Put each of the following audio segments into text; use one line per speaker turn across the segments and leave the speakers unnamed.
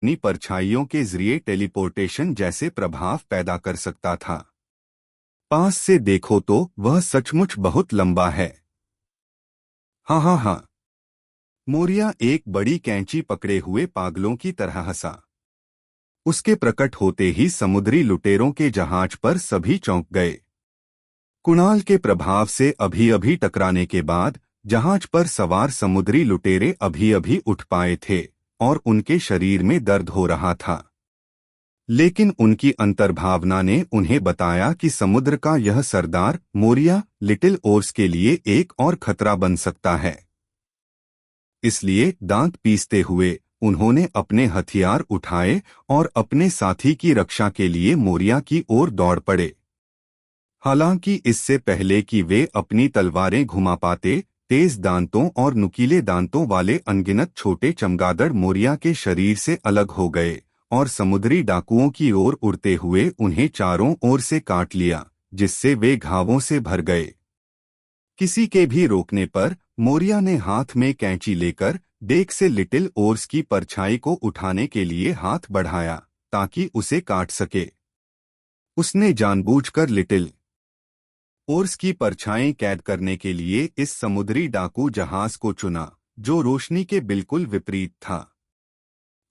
अपनी परछाइयों के जरिए टेलीपोर्टेशन जैसे प्रभाव पैदा कर सकता था। पास से देखो तो वह सचमुच बहुत लंबा है। हाँ हाँ हाँ। मोरिया एक बड़ी कैंची पकड़े हुए पागलों की तरह हंसा। उसके प्रकट होते ही समुद्री लुटेरों के जहाज पर सभी चौंक गए। कुणाल के प्रभाव से अभी अभी टकराने के बाद जहाज पर सवार समुद्री लुटेरे अभी अभी उठ पाए थे और उनके शरीर में दर्द हो रहा था। लेकिन उनकी अंतर्भावना ने उन्हें बताया कि समुद्र का यह सरदार मोरिया लिटिल ओर्स के लिए एक और खतरा बन सकता है। इसलिए दांत पीसते हुए उन्होंने अपने हथियार उठाए और अपने साथी की रक्षा के लिए मोरिया की ओर दौड़ पड़े। हालांकि इससे पहले कि वे अपनी तलवारें घुमा पाते, तेज दांतों और नुकीले दांतों वाले अनगिनत छोटे चमगादड़ मोरिया के शरीर से अलग हो गए और समुद्री डाकुओं की ओर उड़ते हुए उन्हें चारों ओर से काट लिया, जिससे वे घावों से भर गए। किसी के भी रोकने पर मोरिया ने हाथ में कैंची लेकर डेक से लिटिल ओर्स की परछाई को उठाने के लिए हाथ बढ़ाया ताकि उसे काट सके। उसने जानबूझकर लिटिल ओर्स की परछाई कैद करने के लिए इस समुद्री डाकू जहाज को चुना, जो रोशनी के बिल्कुल विपरीत था।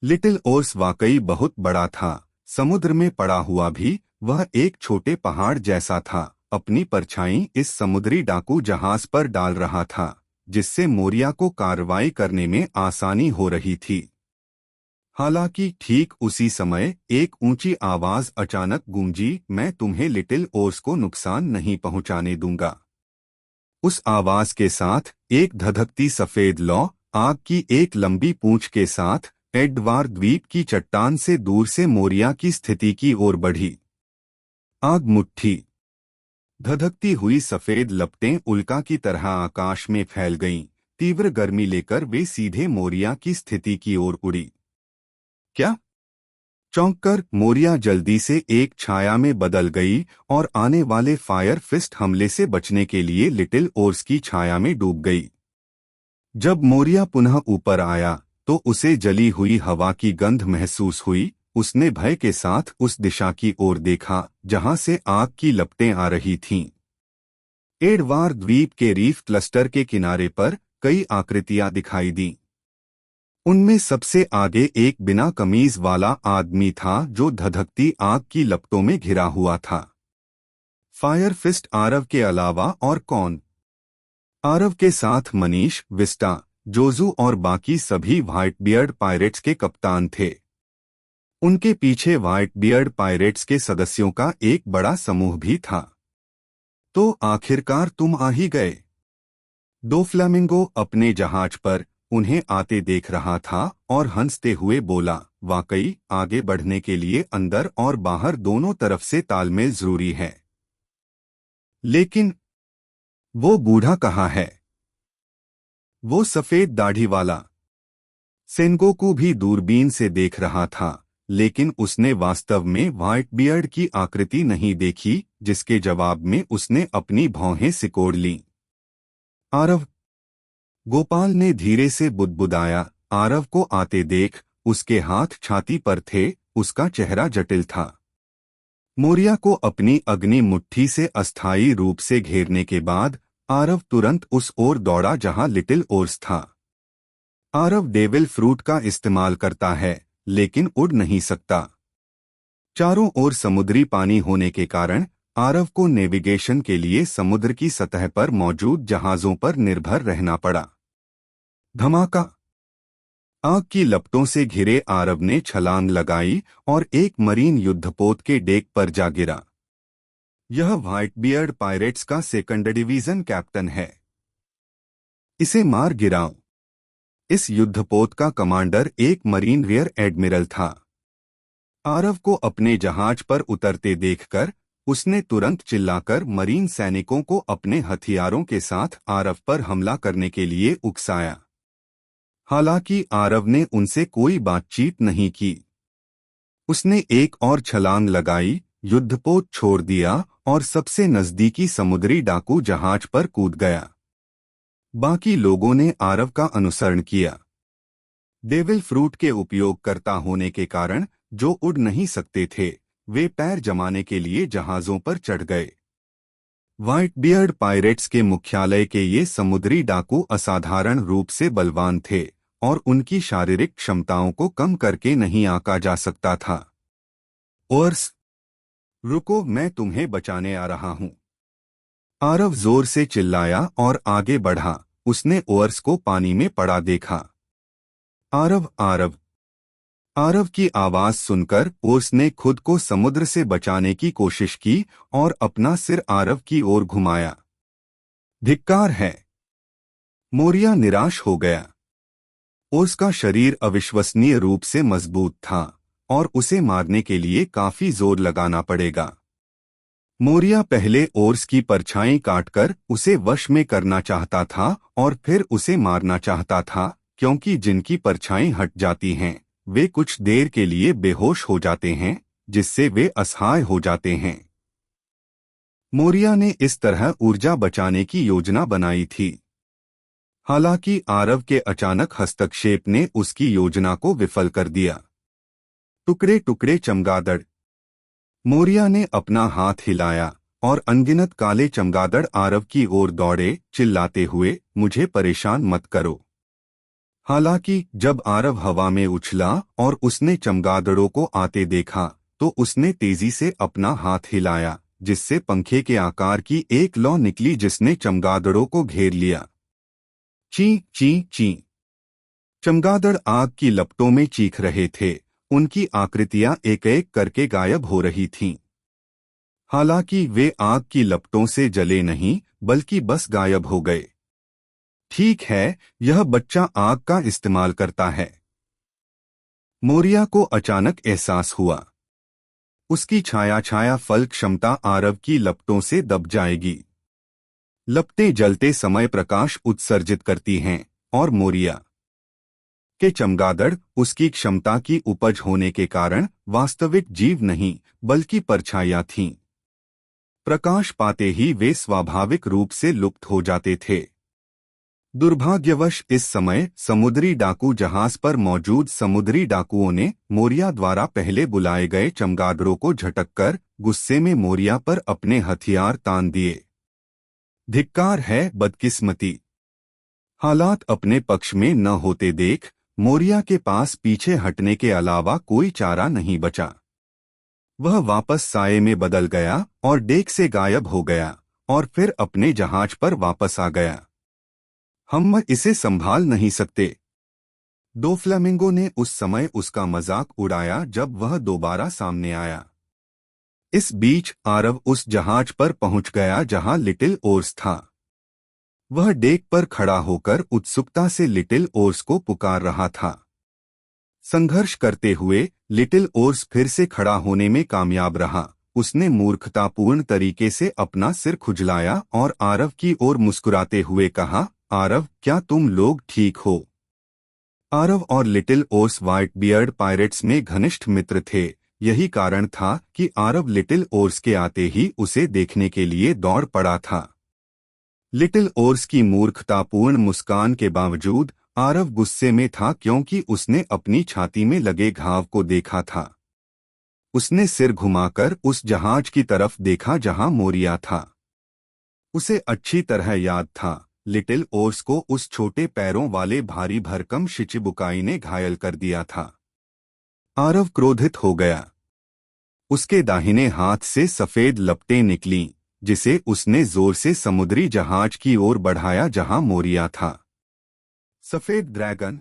लिटिल ओर्स वाकई बहुत बड़ा था। समुद्र में पड़ा हुआ भी वह एक छोटे पहाड़ जैसा था। अपनी परछाई इस समुद्री डाकू जहाज पर डाल रहा था, जिससे मोरिया को कार्रवाई करने में आसानी हो रही थी। हालांकि ठीक उसी समय एक ऊंची आवाज अचानक गूंजी, मैं तुम्हें लिटिल ओर्स को नुकसान नहीं पहुंचाने दूंगा। उस आवाज के साथ एक धधकती सफेद लौ आग की एक लंबी पूंछ के साथ एडवार द्वीप की चट्टान से दूर से मोरिया की स्थिति की ओर बढ़ी। आग मुट्ठी। धधकती हुई सफेद लपटें उल्का की तरह आकाश में फैल गईं। तीव्र गर्मी लेकर वे सीधे मोरिया की स्थिति की ओर उड़ी। क्या? चौंककर मोरिया जल्दी से एक छाया में बदल गई और आने वाले फायर फिस्ट हमले से बचने के लिए लिटिल ओर्स की छाया में डूब गई। जब मोरिया पुनः ऊपर आया तो उसे जली हुई हवा की गंध महसूस हुई। उसने भय के साथ उस दिशा की ओर देखा जहां से आग की लपटें आ रही थीं। एडवार द्वीप के रीफ क्लस्टर के किनारे पर कई आकृतियां दिखाई दीं। उनमें सबसे आगे एक बिना कमीज वाला आदमी था जो धधकती आग की लपटों में घिरा हुआ था। फायर फिस्ट आरव के अलावा और कौन? आरव के साथ मनीष, विस्टा, जोजू और बाकी सभी व्हाइट बियर्ड पायरेट्स के कप्तान थे। उनके पीछे व्हाइट बियर्ड पायरेट्स के सदस्यों का एक बड़ा समूह भी था। तो आखिरकार तुम आ ही गए। दो फ्लेमिंगो अपने जहाज पर उन्हें आते देख रहा था और हंसते हुए बोला, वाकई आगे बढ़ने के लिए अंदर और बाहर दोनों तरफ से तालमेल जरूरी है। लेकिन वो बूढ़ा कहाँ है? वो सफेद दाढ़ी वाला? सेनगोकू भी दूरबीन से देख रहा था, लेकिन उसने वास्तव में व्हाइट बियर्ड की आकृति नहीं देखी, जिसके जवाब में उसने अपनी भौहें सिकोड़ लीं। आरव, गोपाल ने धीरे से बुदबुदाया। आरव को आते देख उसके हाथ छाती पर थे, उसका चेहरा जटिल था। मोरिया को अपनी अग्नि मुट्ठी से अस्थायी रूप से घेरने के बाद आरव तुरंत उस ओर दौड़ा जहां लिटिल ओर्स था। आरव डेविल फ्रूट का इस्तेमाल करता है, लेकिन उड़ नहीं सकता। चारों ओर समुद्री पानी होने के कारण आरव को नेविगेशन के लिए समुद्र की सतह पर मौजूद जहाजों पर निर्भर रहना पड़ा। धमाका! आग की लपटों से घिरे आरव ने छलांग लगाई और एक मरीन युद्धपोत के डेक पर जा गिरा। यह व्हाइट बियर्ड पायरेट्स का सेकंड डिवीजन कैप्टन है। इसे मार गिराओ। इस युद्धपोत का कमांडर एक मरीन रियर एडमिरल था। आरव को अपने जहाज पर उतरते देखकर उसने तुरंत चिल्लाकर मरीन सैनिकों को अपने हथियारों के साथ आरव पर हमला करने के लिए उकसाया। हालांकि आरव ने उनसे कोई बातचीत नहीं की। उसने एक और छलांग लगाई, युद्धपोत छोड़ दिया और सबसे नजदीकी समुद्री डाकू जहाज पर कूद गया। बाकी लोगों ने आरव का अनुसरण किया। डेविल फ्रूट के उपयोगकर्ता होने के कारण जो उड़ नहीं सकते थे, वे पैर जमाने के लिए जहाजों पर चढ़ गए। व्हाइट बियर्ड पायरेट्स के मुख्यालय के ये समुद्री डाकू असाधारण रूप से बलवान थे और उनकी शारीरिक क्षमताओं को कम करके नहीं आंका जा सकता था। ओर्स, रुको, मैं तुम्हें बचाने आ रहा हूं। आरव जोर से चिल्लाया और आगे बढ़ा। उसने ओर्स को पानी में पड़ा देखा। आरव, आरव। आरव की आवाज सुनकर ओर्स ने खुद को समुद्र से बचाने की कोशिश की और अपना सिर आरव की ओर घुमाया। धिक्कार है। मोरिया निराश हो गया। ओर्स का शरीर अविश्वसनीय रूप से मजबूत था और उसे मारने के लिए काफी जोर लगाना पड़ेगा। मोरिया पहले ओर्स की परछाई काटकर उसे वश में करना चाहता था और फिर उसे मारना चाहता था, क्योंकि जिनकी परछाई हट जाती हैं वे कुछ देर के लिए बेहोश हो जाते हैं, जिससे वे असहाय हो जाते हैं। मोरिया ने इस तरह ऊर्जा बचाने की योजना बनाई थी। हालांकि आरव के अचानक हस्तक्षेप ने उसकी योजना को विफल कर दिया। टुकड़े टुकड़े चमगादड़। मोरिया ने अपना हाथ हिलाया और अनगिनत काले चमगादड़ आरव की ओर दौड़े, चिल्लाते हुए, मुझे परेशान मत करो। हालांकि जब आरव हवा में उछला और उसने चमगादड़ों को आते देखा तो उसने तेजी से अपना हाथ हिलाया, जिससे पंखे के आकार की एक लौ निकली जिसने चमगादड़ों को घेर लिया। ची ची ची। चमगादड़ आग की लपटों में चीख रहे थे। उनकी आकृतियां एक एक करके गायब हो रही थीं। हालांकि वे आग की लपटों से जले नहीं, बल्कि बस गायब हो गए। ठीक है, यह बच्चा आग का इस्तेमाल करता है। मोरिया को अचानक एहसास हुआ। उसकी छाया फल क्षमता आरव की लपटों से दब जाएगी। लपटें जलते समय प्रकाश उत्सर्जित करती हैं और मोरिया के चमगादड़ उसकी क्षमता की उपज होने के कारण वास्तविक जीव नहीं बल्कि परछाइयां थीं। प्रकाश पाते ही वे स्वाभाविक रूप से लुप्त हो जाते थे। दुर्भाग्यवश इस समय समुद्री डाकू जहाज पर मौजूद समुद्री डाकुओं ने मोरिया द्वारा पहले बुलाए गए चमगादड़ों को झटककर गुस्से में मोरिया पर अपने हथियार तान दिए। धिक्कार है, बदकिस्मती। हालात अपने पक्ष में न होते देख मोरिया के पास पीछे हटने के अलावा कोई चारा नहीं बचा। वह वापस साये में बदल गया और डेक से गायब हो गया और फिर अपने जहाज पर वापस आ गया। हम इसे संभाल नहीं सकते। दो फ्लेमिंगो ने उस समय उसका मजाक उड़ाया जब वह दोबारा सामने आया। इस बीच आरव उस जहाज पर पहुंच गया जहां लिटिल ओर्स था। वह डेक पर खड़ा होकर उत्सुकता से लिटिल ओर्स को पुकार रहा था। संघर्ष करते हुए लिटिल ओर्स फिर से खड़ा होने में कामयाब रहा। उसने मूर्खतापूर्ण तरीके से अपना सिर खुजलाया और आरव की ओर मुस्कुराते हुए कहा, आरव, क्या तुम लोग ठीक हो? आरव और little ores white beard pirates में घनिष्ठ मित्र थे। यही कारण था कि आरव लिटिल ओर्स के आते ही उसे देखने के लिए दौड़ पड़ा था। लिटिल ओर्स की मूर्खतापूर्ण मुस्कान के बावजूद आरव गुस्से में था, क्योंकि उसने अपनी छाती में लगे घाव को देखा था। उसने सिर घुमाकर उस जहाज की तरफ देखा जहां मोरिया था। उसे अच्छी तरह याद था, लिटिल ओर्स को उस छोटे पैरों वाले भारी भरकम शिचिबुकाई ने घायल कर दिया था। आरव क्रोधित हो गया। उसके दाहिने हाथ से सफेद लपटें निकलीं, जिसे उसने जोर से समुद्री जहाज की ओर बढ़ाया जहां मोरिया था। सफेद ड्रैगन।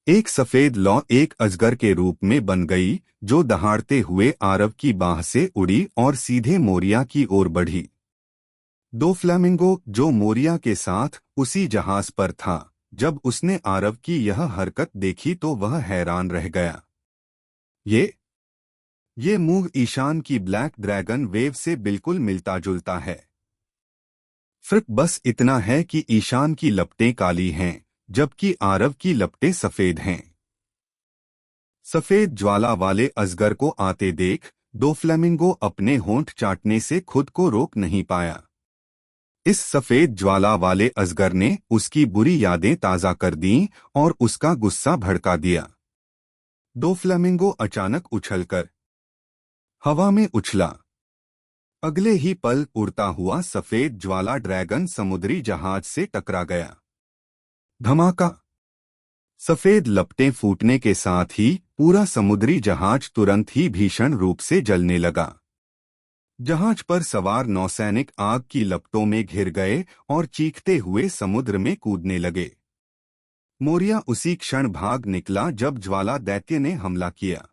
एक सफेद लौ एक अजगर के रूप में बन गई, जो दहाड़ते हुए आरव की बाह से उड़ी और सीधे मोरिया की ओर बढ़ी। दो फ्लेमिंगो, जो मोरिया के साथ उसी जहाज पर था, जब उसने आरव की यह हरकत देखी तो वह हैरान रह गया। ये मूव ईशान की ब्लैक ड्रैगन वेव से बिल्कुल मिलता जुलता है। फर्क बस इतना है कि ईशान की लपटें काली हैं, जबकि आरव की लपटें सफेद हैं। सफेद ज्वाला वाले अजगर को आते देख दो फ्लेमिंगो अपने होंठ चाटने से खुद को रोक नहीं पाया। इस सफेद ज्वाला वाले अजगर ने उसकी बुरी यादें ताज़ा कर दीं और उसका गुस्सा भड़का दिया। दो फ्लेमिंगो अचानक उछलकर हवा में उछला। अगले ही पल उड़ता हुआ सफेद ज्वाला ड्रैगन समुद्री जहाज से टकरा गया। धमाका! सफेद लपटें फूटने के साथ ही पूरा समुद्री जहाज तुरंत ही भीषण रूप से जलने लगा। जहाज पर सवार नौसैनिक आग की लपटों में घिर गए और चीखते हुए समुद्र में कूदने लगे। मोरिया उसी क्षण भाग निकला जब ज्वाला दैत्य ने हमला किया।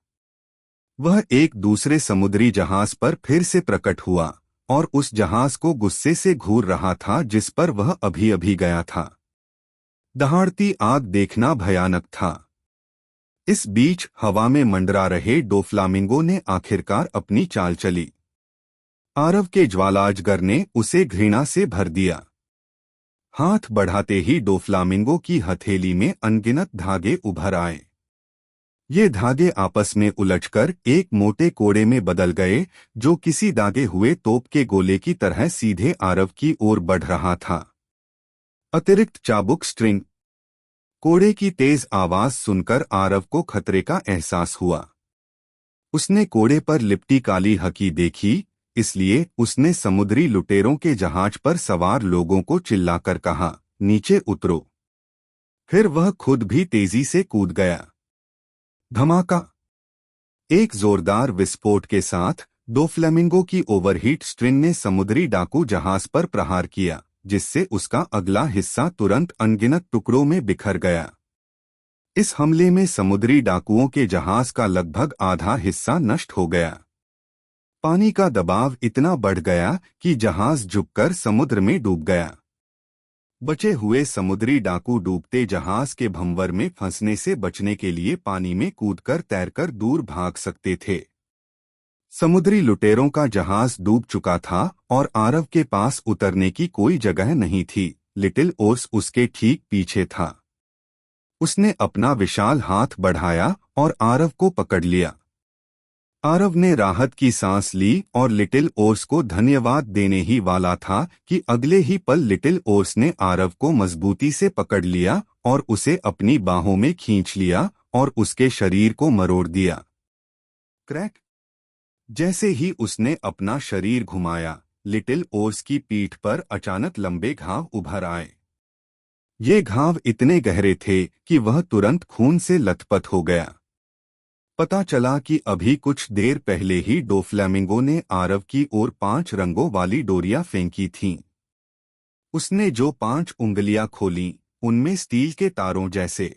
वह एक दूसरे समुद्री जहाज पर फिर से प्रकट हुआ और उस जहाज को गुस्से से घूर रहा था जिस पर वह अभी अभी गया था। दहाड़ती आग देखना भयानक था। इस बीच हवा में मंडरा रहे डोफ्लामिंगो ने आखिरकार अपनी चाल चली। आरव के ज्वालाजगर ने उसे घृणा से भर दिया। हाथ बढ़ाते ही डोफ्लामिंगो की हथेली में अनगिनत धागे उभर आए। ये धागे आपस में उलझकर एक मोटे कोड़े में बदल गए जो किसी दागे हुए तोप के गोले की तरह सीधे आरव की ओर बढ़ रहा था। अतिरिक्त चाबुक स्ट्रिंग। कोड़े की तेज आवाज सुनकर आरव को खतरे का एहसास हुआ। उसने कोड़े पर लिपटी काली हकी देखी, इसलिए उसने समुद्री लुटेरों के जहाज पर सवार लोगों को चिल्लाकर कहा, नीचे उतरो। फिर वह खुद भी तेजी से कूद गया। धमाका! एक जोरदार विस्फोट के साथ दो फ्लेमिंगो की ओवरहीट स्ट्रिंग ने समुद्री डाकू जहाज पर प्रहार किया, जिससे उसका अगला हिस्सा तुरंत अनगिनत टुकड़ों में बिखर गया। इस हमले में समुद्री डाकुओं के जहाज का लगभग आधा हिस्सा नष्ट हो गया। पानी का दबाव इतना बढ़ गया कि जहाज झुककर समुद्र में डूब गया। बचे हुए समुद्री डाकू डूबते जहाज के भंवर में फंसने से बचने के लिए पानी में कूदकर तैरकर दूर भाग सकते थे। समुद्री लुटेरों का जहाज डूब चुका था और आरव के पास उतरने की कोई जगह नहीं थी। लिटिल ओर्स उसके ठीक पीछे था। उसने अपना विशाल हाथ बढ़ाया और आरव को पकड़ लिया। आरव ने राहत की सांस ली और लिटिल ओर्स को धन्यवाद देने ही वाला था कि अगले ही पल लिटिल ओर्स ने आरव को मजबूती से पकड़ लिया और उसे अपनी बाहों में खींच लिया और उसके शरीर को मरोड़ दिया। क्रैक! जैसे ही उसने अपना शरीर घुमाया, लिटिल ओर्स की पीठ पर अचानक लंबे घाव उभर आए। ये घाव इतने गहरे थे कि वह तुरंत खून से लथपथ हो गया। पता चला कि अभी कुछ देर पहले ही डोफ्लेमिंगो ने आरव की ओर 5 रंगों वाली डोरियां फेंकी थीं। उसने जो 5 उंगलियां खोलीं, उनमें स्टील के तारों जैसे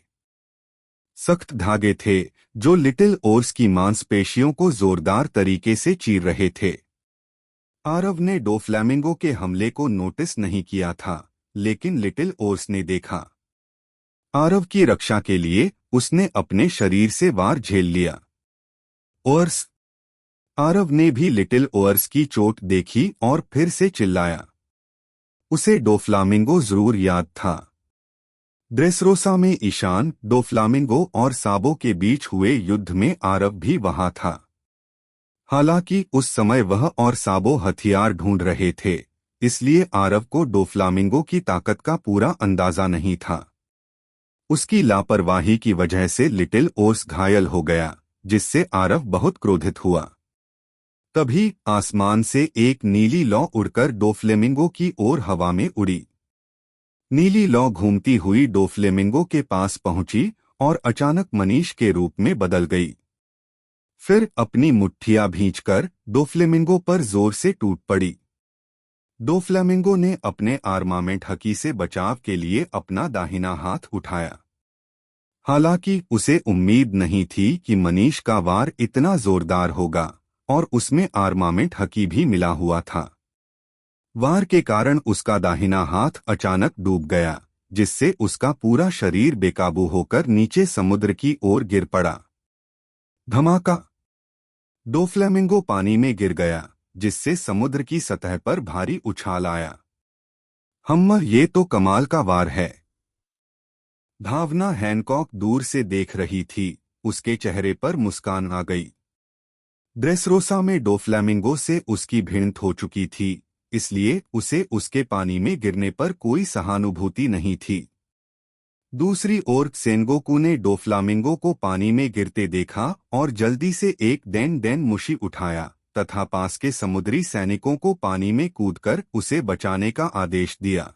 सख्त धागे थे जो लिटिल ओर्स की मांसपेशियों को जोरदार तरीके से चीर रहे थे। आरव ने डोफ्लेमिंगो के हमले को नोटिस नहीं किया था, लेकिन लिटिल ओर्स ने देखा। आरव की रक्षा के लिए उसने अपने शरीर से वार झेल लिया। ओर्स! आरव ने भी लिटिल ओर्स की चोट देखी और फिर से चिल्लाया। उसे डोफ्लामिंगो जरूर याद था। ड्रेसरोसा में ईशान, डोफ्लामिंगो और साबो के बीच हुए युद्ध में आरव भी वहां था। हालांकि उस समय वह और साबो हथियार ढूंढ रहे थे, इसलिए आरव को डोफ्लामिंगो की ताकत का पूरा अंदाजा नहीं था। उसकी लापरवाही की वजह से लिटिल ओर्स घायल हो गया, जिससे आरव बहुत क्रोधित हुआ। तभी आसमान से एक नीली लौ उड़कर डोफ्लेमिंगो की ओर हवा में उड़ी। नीली लौ घूमती हुई डोफ्लेमिंगो के पास पहुंची और अचानक मनीष के रूप में बदल गई। फिर अपनी मुट्ठियां भींचकर डोफ्लेमिंगो पर जोर से टूट पड़ी। डोफ्लेमिंगो ने अपने आर्मामेंट हकी से बचाव के लिए अपना दाहिना हाथ उठाया। हालांकि उसे उम्मीद नहीं थी कि मनीष का वार इतना जोरदार होगा और उसमें आर्मामेंट हकी भी मिला हुआ था। वार के कारण उसका दाहिना हाथ अचानक डूब गया, जिससे उसका पूरा शरीर बेकाबू होकर नीचे समुद्र की ओर गिर पड़ा। धमाका! डोफ्लेमिंगो पानी में गिर गया, जिससे समुद्र की सतह पर भारी उछाल आया। ये तो कमाल का वार है। भावना हैनकॉक दूर से देख रही थी, उसके चेहरे पर मुस्कान आ गई। ड्रेसरोसा में डोफ्लेमिंगो से उसकी भिड़ंत हो चुकी थी, इसलिए उसे उसके पानी में गिरने पर कोई सहानुभूति नहीं थी। दूसरी ओर सेनगोकू ने डोफ्लामिंगो को पानी में गिरते देखा और जल्दी से एक डेन डेन मुशी उठाया तथा पास के समुद्री सैनिकों को पानी में कूदकर उसे बचाने का आदेश दिया।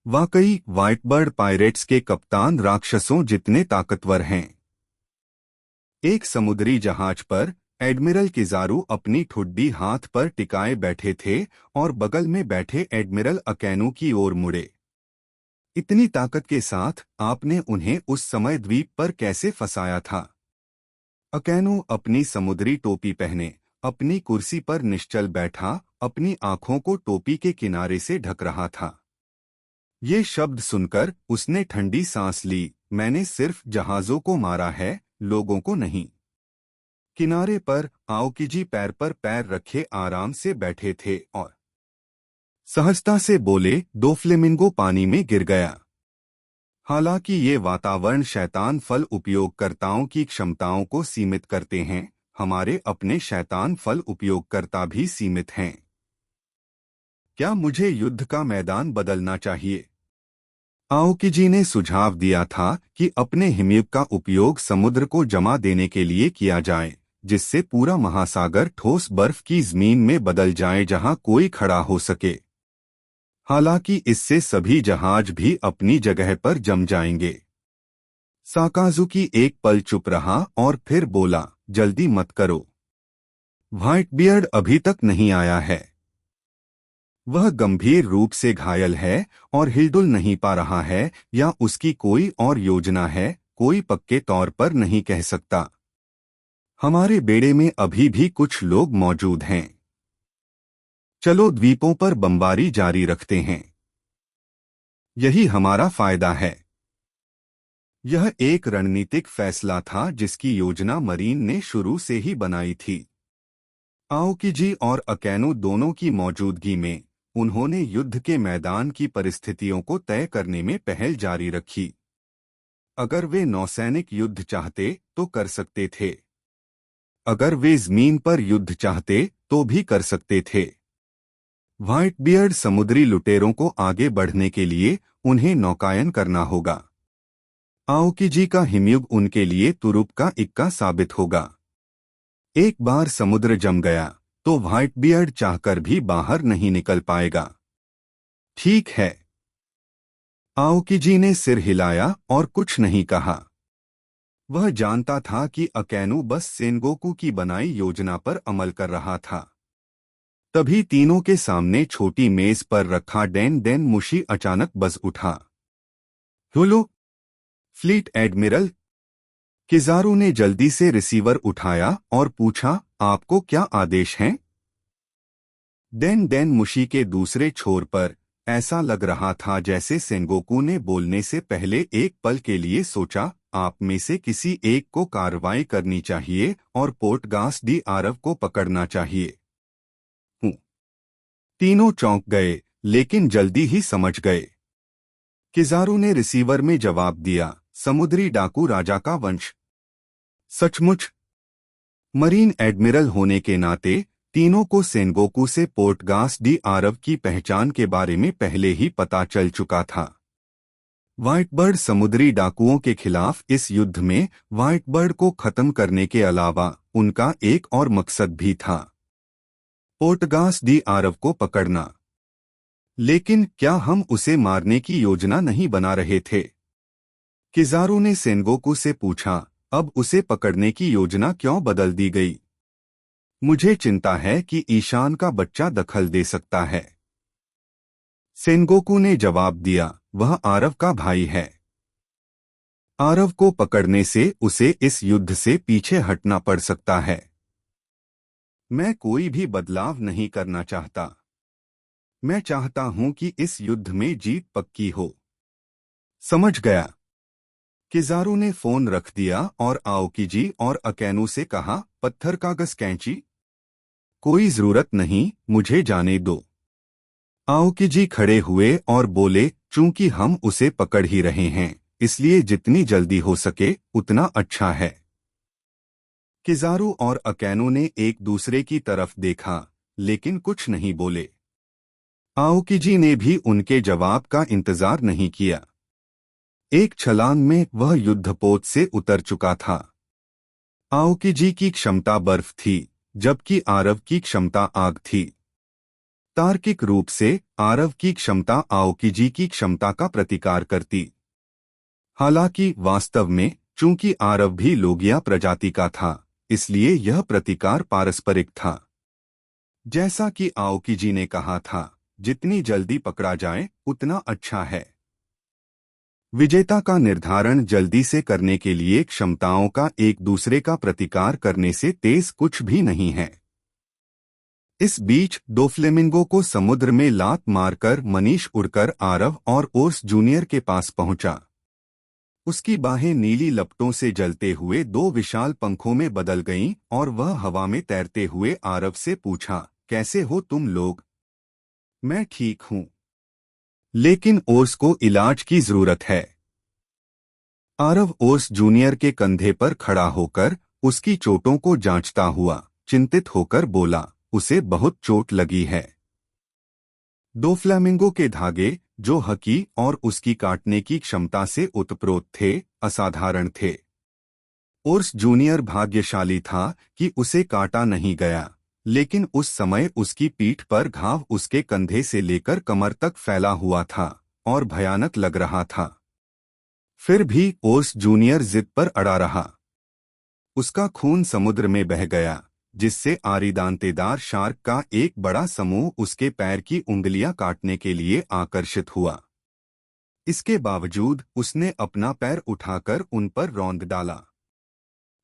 वाकई व्हाइटबर्ड पायरेट्स के कप्तान राक्षसों जितने ताकतवर हैं। एक समुद्री जहाज पर एडमिरल किजारू अपनी ठुड्डी हाथ पर टिकाए बैठे थे और बगल में बैठे एडमिरल अकैनू की ओर मुड़े। इतनी ताकत के साथ आपने उन्हें उस समय द्वीप पर कैसे फंसाया था? अकैनू अपनी समुद्री टोपी पहने अपनी कुर्सी पर निश्चल बैठा अपनी आंखों को टोपी के किनारे से ढक रहा था। ये शब्द सुनकर उसने ठंडी सांस ली। मैंने सिर्फ जहाजों को मारा है, लोगों को नहीं। किनारे पर आओकिजी पैर पर पैर रखे आराम से बैठे थे और सहजता से बोले, डोफ्लेमिंगो पानी में गिर गया। हालांकि ये वातावरण शैतान फल उपयोगकर्ताओं की क्षमताओं को सीमित करते हैं, हमारे अपने शैतान फल उपयोगकर्ता भी सीमित हैं। क्या मुझे युद्ध का मैदान बदलना चाहिए? आओकिजी ने सुझाव दिया था कि अपने हिमयुग का उपयोग समुद्र को जमा देने के लिए किया जाए, जिससे पूरा महासागर ठोस बर्फ की जमीन में बदल जाए जहां कोई खड़ा हो सके। हालांकि इससे सभी जहाज भी अपनी जगह पर जम जाएंगे। साकाजुकी एक पल चुप रहा और फिर बोला, जल्दी मत करो। व्हाइटबियर्ड अभी तक नहीं आया है। वह गंभीर रूप से घायल है और हिलडुल नहीं पा रहा है, या उसकी कोई और योजना है, कोई पक्के तौर पर नहीं कह सकता। हमारे बेड़े में अभी भी कुछ लोग मौजूद हैं। चलो द्वीपों पर बमबारी जारी रखते हैं। यही हमारा फायदा है। यह एक रणनीतिक फैसला था जिसकी योजना मरीन ने शुरू से ही बनाई थी। आओकिजी और अकैनू दोनों की मौजूदगी में उन्होंने युद्ध के मैदान की परिस्थितियों को तय करने में पहल जारी रखी। अगर वे नौसैनिक युद्ध चाहते तो कर सकते थे। अगर वे जमीन पर युद्ध चाहते तो भी कर सकते थे। व्हाइटबियर्ड समुद्री लुटेरों को आगे बढ़ने के लिए उन्हें नौकायन करना होगा। आओकिजी का हिमयुग उनके लिए तुरुप का इक्का साबित होगा। एक बार समुद्र जम गया तो व्हाइटबियर्ड चाहकर भी बाहर नहीं निकल पाएगा। ठीक है। आओकिजी ने सिर हिलाया और कुछ नहीं कहा। वह जानता था कि अकैनू बस सेनगोकू की बनाई योजना पर अमल कर रहा था। तभी तीनों के सामने छोटी मेज पर रखा डेन डेन मुशी अचानक बज उठा। Hello fleet admiral. किजारू ने जल्दी से रिसीवर उठाया और पूछा, आपको क्या आदेश हैं? डेन डेन मुशी के दूसरे छोर पर ऐसा लग रहा था जैसे सेनगोकू ने बोलने से पहले एक पल के लिए सोचा, आप में से किसी एक को कार्रवाई करनी चाहिए और पोर्टगास डी आरव को पकड़ना चाहिए। तीनों चौंक गए, लेकिन जल्दी ही समझ गए। किजारू ने रिसीवर में जवाब दिया, समुद्री डाकू राजा का वंश। सचमुच? मरीन एडमिरल होने के नाते तीनों को सेनगोकू से पोर्टगास डी आरव की पहचान के बारे में पहले ही पता चल चुका था। व्हाइटबर्ड समुद्री डाकुओं के खिलाफ इस युद्ध में व्हाइटबर्ड को खत्म करने के अलावा उनका एक और मकसद भी था, पोर्टगास डी आरव को पकड़ना। लेकिन क्या हम उसे मारने की योजना नहीं बना रहे थे? किजारू ने सेनगोकू से पूछा, अब उसे पकड़ने की योजना क्यों बदल दी गई? मुझे चिंता है कि ईशान का बच्चा दखल दे सकता है। सेनगोकू ने जवाब दिया, वह आरव का भाई है। आरव को पकड़ने से उसे इस युद्ध से पीछे हटना पड़ सकता है। मैं कोई भी बदलाव नहीं करना चाहता। मैं चाहता हूं कि इस युद्ध में जीत पक्की हो। समझ गया। किजारू ने फोन रख दिया और आओकिजी और अकैनू से कहा, पत्थर कागज कैंची? कोई जरूरत नहीं, मुझे जाने दो। आओकिजी खड़े हुए और बोले, चूंकि हम उसे पकड़ ही रहे हैं, इसलिए जितनी जल्दी हो सके उतना अच्छा है। किजारू और अकैनू ने एक दूसरे की तरफ देखा, लेकिन कुछ नहीं बोले। आओकी ने भी उनके जवाब का इंतजार नहीं किया। एक छलांग में वह युद्धपोत से उतर चुका था। आओकी की क्षमता बर्फ थी, जबकि आरव की क्षमता आग थी। तार्किक रूप से आरव की क्षमता आओकी की क्षमता का प्रतिकार करती। हालांकि वास्तव में चूंकि आरव भी लोगिया प्रजाति का था, इसलिए यह प्रतिकार पारस्परिक था। जैसा कि आओकी ने कहा था, जितनी जल्दी पकड़ा जाए उतना अच्छा है। विजेता का निर्धारण जल्दी से करने के लिए क्षमताओं का एक दूसरे का प्रतिकार करने से तेज कुछ भी नहीं है। इस बीच दो फ्लेमिंगो को समुद्र में लात मारकर मनीष उड़कर आरव और ओर्स जूनियर के पास पहुंचा। उसकी बाहें नीली लपटों से जलते हुए दो विशाल पंखों में बदल गईं और वह हवा में तैरते हुए आरव से पूछा, कैसे हो तुम लोग? मैं ठीक हूं, लेकिन ओर्स को इलाज की जरूरत है। आरव ओर्स जूनियर के कंधे पर खड़ा होकर उसकी चोटों को जांचता हुआ चिंतित होकर बोला, उसे बहुत चोट लगी है। दो फ्लैमिंगो के धागे, जो हकी और उसकी काटने की क्षमता से उत्प्रोत थे, असाधारण थे। ओर्स जूनियर भाग्यशाली था कि उसे काटा नहीं गया, लेकिन उस समय उसकी पीठ पर घाव उसके कंधे से लेकर कमर तक फैला हुआ था और भयानक लग रहा था। फिर भी ओर्स जूनियर जिद पर अड़ा रहा। उसका खून समुद्र में बह गया, जिससे आरीदांतेदार शार्क का एक बड़ा समूह उसके पैर की उंगलियां काटने के लिए आकर्षित हुआ। इसके बावजूद उसने अपना पैर उठाकर उन पर रौंद डाला।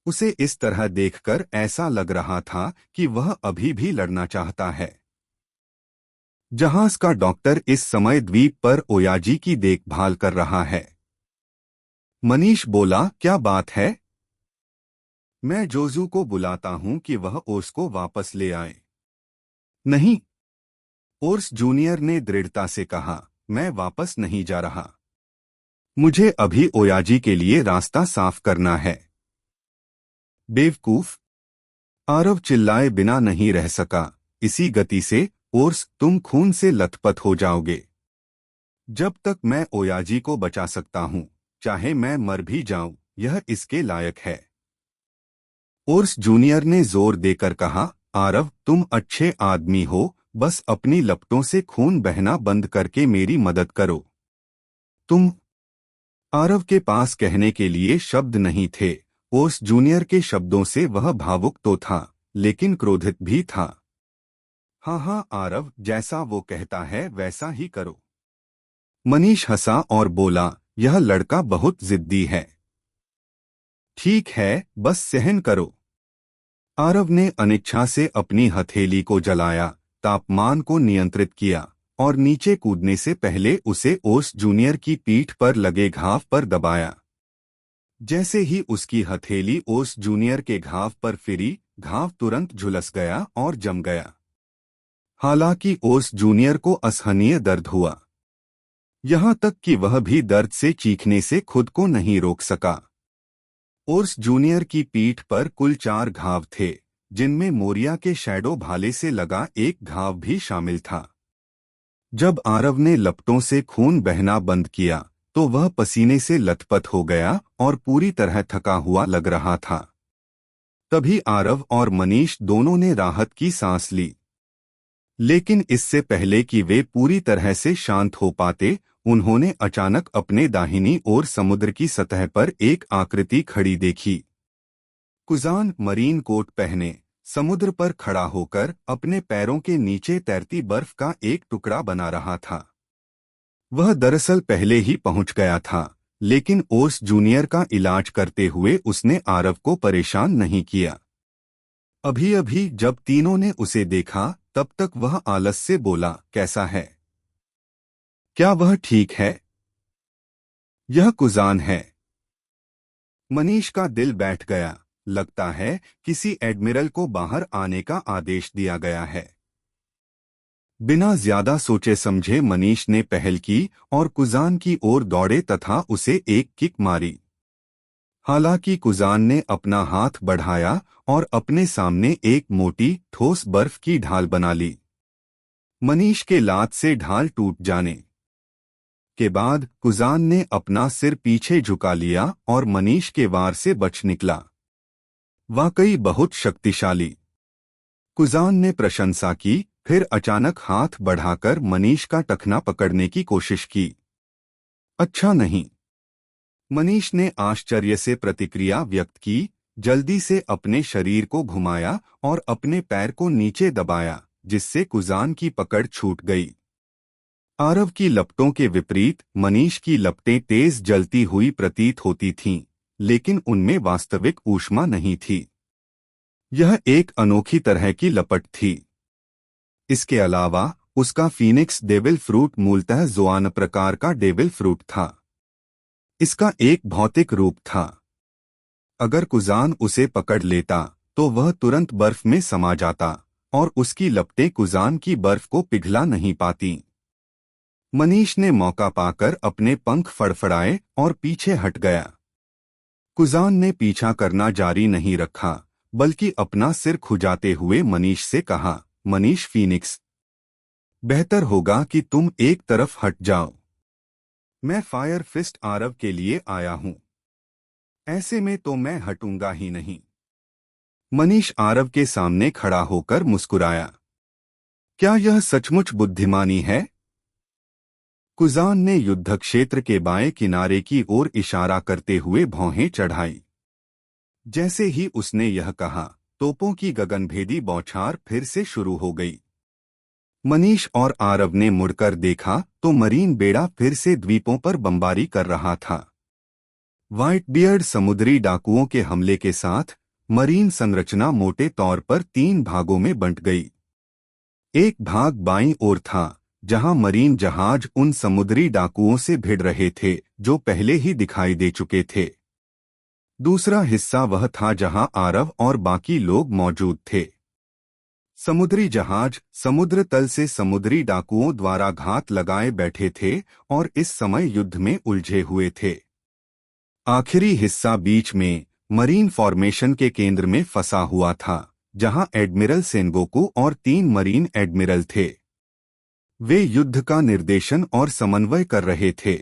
उसे इस तरह देखकर ऐसा लग रहा था कि वह अभी भी लड़ना चाहता है। जहाज का डॉक्टर इस समय द्वीप पर ओयाजी की देखभाल कर रहा है। मनीष बोला, क्या बात है? मैं जोजू को बुलाता हूं कि वह ओर्स को वापस ले आए। नहीं, ओर्स जूनियर ने दृढ़ता से कहा, मैं वापस नहीं जा रहा। मुझे अभी ओयाजी के लिए रास्ता साफ करना है। बेवकूफ, आरव चिल्लाए बिना नहीं रह सका। इसी गति से ओर्स, तुम खून से लथपथ हो जाओगे। जब तक मैं ओयाजी को बचा सकता हूं, चाहे मैं मर भी जाऊं, यह इसके लायक है। ओर्स जूनियर ने जोर देकर कहा, आरव, तुम अच्छे आदमी हो, बस अपनी लपटों से खून बहना बंद करके मेरी मदद करो। तुम। आरव के पास कहने के लिए शब्द नहीं थे। ओर्स जूनियर के शब्दों से वह भावुक तो था, लेकिन क्रोधित भी था। हाँ हाँ आरव, जैसा वो कहता है वैसा ही करो। मनीष हंसा और बोला, यह लड़का बहुत जिद्दी है। ठीक है, बस सहन करो। आरव ने अनिच्छा से अपनी हथेली को जलाया, तापमान को नियंत्रित किया और नीचे कूदने से पहले उसे ओर्स जूनियर की पीठ पर लगे घाव पर दबाया। जैसे ही उसकी हथेली ओर्स जूनियर के घाव पर फिरी, घाव तुरंत झुलस गया और जम गया। हालांकि ओर्स जूनियर को असहनीय दर्द हुआ, यहाँ तक कि वह भी दर्द से चीखने से खुद को नहीं रोक सका। ओर्स जूनियर की पीठ पर कुल 4 घाव थे, जिनमें मोरिया के शैडो भाले से लगा एक घाव भी शामिल था। जब आरव ने लपटों से खून बहना बंद किया, तो वह पसीने से लथपथ हो गया और पूरी तरह थका हुआ लग रहा था। तभी आरव और मनीष दोनों ने राहत की सांस ली। लेकिन इससे पहले कि वे पूरी तरह से शांत हो पाते, उन्होंने अचानक अपने दाहिनी ओर समुद्र की सतह पर एक आकृति खड़ी देखी। कुजान मरीन कोट पहने, समुद्र पर खड़ा होकर अपने पैरों के नीचे तैरती बर्फ का एक टुकड़ा बना रहा था। वह दरअसल पहले ही पहुंच गया था, लेकिन ओर्स जूनियर का इलाज करते हुए उसने आरव को परेशान नहीं किया। अभी अभी जब तीनों ने उसे देखा, तब तक वह आलस से बोला, कैसा है? क्या वह ठीक है? यह कुजान है। मनीष का दिल बैठ गया। लगता है किसी एडमिरल को बाहर आने का आदेश दिया गया है। बिना ज्यादा सोचे समझे मनीष ने पहल की और कुजान की ओर दौड़े तथा उसे एक किक मारी। हालांकि कुजान ने अपना हाथ बढ़ाया और अपने सामने एक मोटी ठोस बर्फ की ढाल बना ली। मनीष के लात से ढाल टूट जाने के बाद कुजान ने अपना सिर पीछे झुका लिया और मनीष के वार से बच निकला। वाकई बहुत शक्तिशाली, कुजान ने प्रशंसा की, फिर अचानक हाथ बढ़ाकर मनीष का टखना पकड़ने की कोशिश की। अच्छा नहीं, मनीष ने आश्चर्य से प्रतिक्रिया व्यक्त की, जल्दी से अपने शरीर को घुमाया और अपने पैर को नीचे दबाया, जिससे कुजान की पकड़ छूट गई। आरव की लपटों के विपरीत मनीष की लपटें तेज जलती हुई प्रतीत होती थीं, लेकिन उनमें वास्तविक ऊष्मा नहीं थी। यह एक अनोखी तरह की लपट थी। इसके अलावा उसका फीनिक्स डेविल फ्रूट मूलतः जोआन प्रकार का डेविल फ्रूट था। इसका एक भौतिक रूप था। अगर कुजान उसे पकड़ लेता तो वह तुरंत बर्फ में समा जाता और उसकी लपटें कुजान की बर्फ को पिघला नहीं पाती। मनीष ने मौका पाकर अपने पंख फड़फड़ाए और पीछे हट गया। कुजान ने पीछा करना जारी नहीं रखा, बल्कि अपना सिर खुजाते हुए मनीष से कहा, मनीष फीनिक्स, बेहतर होगा कि तुम एक तरफ हट जाओ। मैं फायर फिस्ट आरव के लिए आया हूं। ऐसे में तो मैं हटूंगा ही नहीं। मनीष आरव के सामने खड़ा होकर मुस्कुराया। क्या यह सचमुच बुद्धिमानी है? कुजान ने युद्धक्षेत्र के बाएं किनारे की ओर इशारा करते हुए भौहें चढ़ाई। जैसे ही उसने यह कहा, तोपों की गगनभेदी बौछार फिर से शुरू हो गई। मनीष और आरव ने मुड़कर देखा तो मरीन बेड़ा फिर से द्वीपों पर बमबारी कर रहा था। व्हाइट बियर्ड समुद्री डाकुओं के हमले के साथ मरीन संरचना मोटे तौर पर 3 भागों में बंट गई। एक भाग बाईं ओर था, जहां मरीन जहाज उन समुद्री डाकुओं से भिड़ रहे थे जो पहले ही दिखाई दे चुके थे। दूसरा हिस्सा वह था जहां आरव और बाकी लोग मौजूद थे। समुद्री जहाज समुद्र तल से समुद्री डाकुओं द्वारा घात लगाए बैठे थे और इस समय युद्ध में उलझे हुए थे। आखिरी हिस्सा बीच में मरीन फॉर्मेशन के केंद्र में फंसा हुआ था, जहां एडमिरल सेनगोकू और 3 मरीन एडमिरल थे। वे युद्ध का निर्देशन और समन्वय कर रहे थे।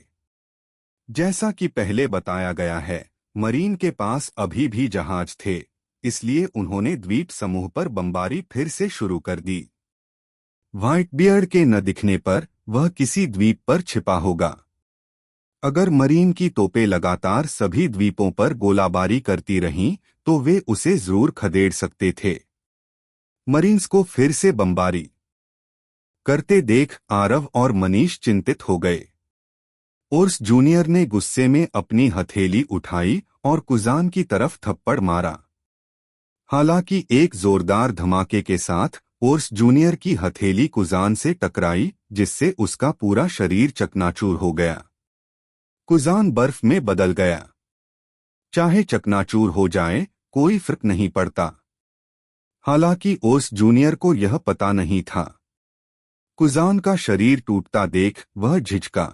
जैसा कि पहले बताया गया है, मरीन के पास अभी भी जहाज थे, इसलिए उन्होंने द्वीप समूह पर बमबारी फिर से शुरू कर दी। व्हाइट बियर्ड के न दिखने पर वह किसी द्वीप पर छिपा होगा। अगर मरीन की तोपें लगातार सभी द्वीपों पर गोलाबारी करती रहीं, तो वे उसे जरूर खदेड़ सकते थे। मरीन्स को फिर से बमबारी करते देख आरव और मनीष चिंतित हो गए। ओर्स जूनियर ने गुस्से में अपनी हथेली उठाई और कुजान की तरफ थप्पड़ मारा। हालांकि एक जोरदार धमाके के साथ ओर्स जूनियर की हथेली कुजान से टकराई, जिससे उसका पूरा शरीर चकनाचूर हो गया। कुजान बर्फ में बदल गया। चाहे चकनाचूर हो जाए, कोई फर्क नहीं पड़ता। हालांकि ओर्स जूनियर को यह पता नहीं था। कुजान का शरीर टूटता देख वह झिझका।